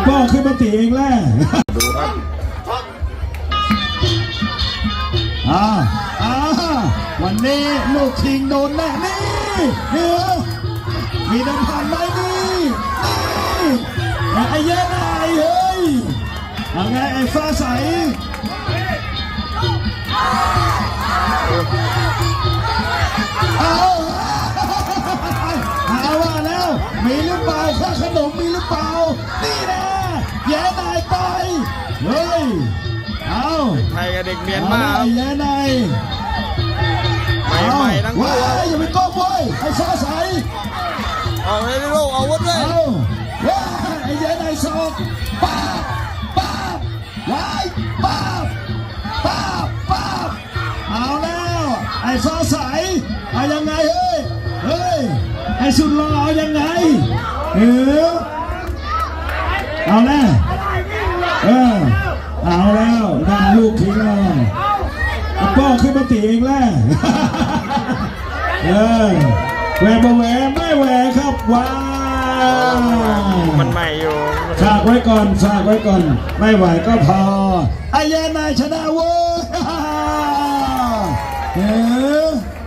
ก็ขึ้นมาตีเองแหละดูครับวันนี้ลูกชิงโดนแน่นี่มีน้ำพันไหมนี่ไอ้เย้นายเฮ้ยเอาไงไอ้ฟ้าใสเอาว่าแล้วมีหรือเปล่าข้าขนมมีหรือเปล่านี่แน่แย่นายต่อยเฮ้ยเอาไทยกับเด็กเมียนมาแย่นายใหม่ทั้งคู่อย่าไปโก้บวยไอ้ฟ้าใสเอาให้ลูกเอาวุ้นเลยไอ้แย่นายสอกป้าว้ายป้าเอาแล้วไอ้ฟ้าใสเอายังไงเฮ้ยไอ้สุดหล่อเอายังไงเอาแล้วเอาแล้วนั่นลูกทิ้งแล้วก็ขึ้นมาตีเองแล้วแหวกไม่แหวกครับว้ามันใหม่อยู่ฝากไว้ก่อนไม่ไหวก็พอไอ้แย่นายชนะเว้ย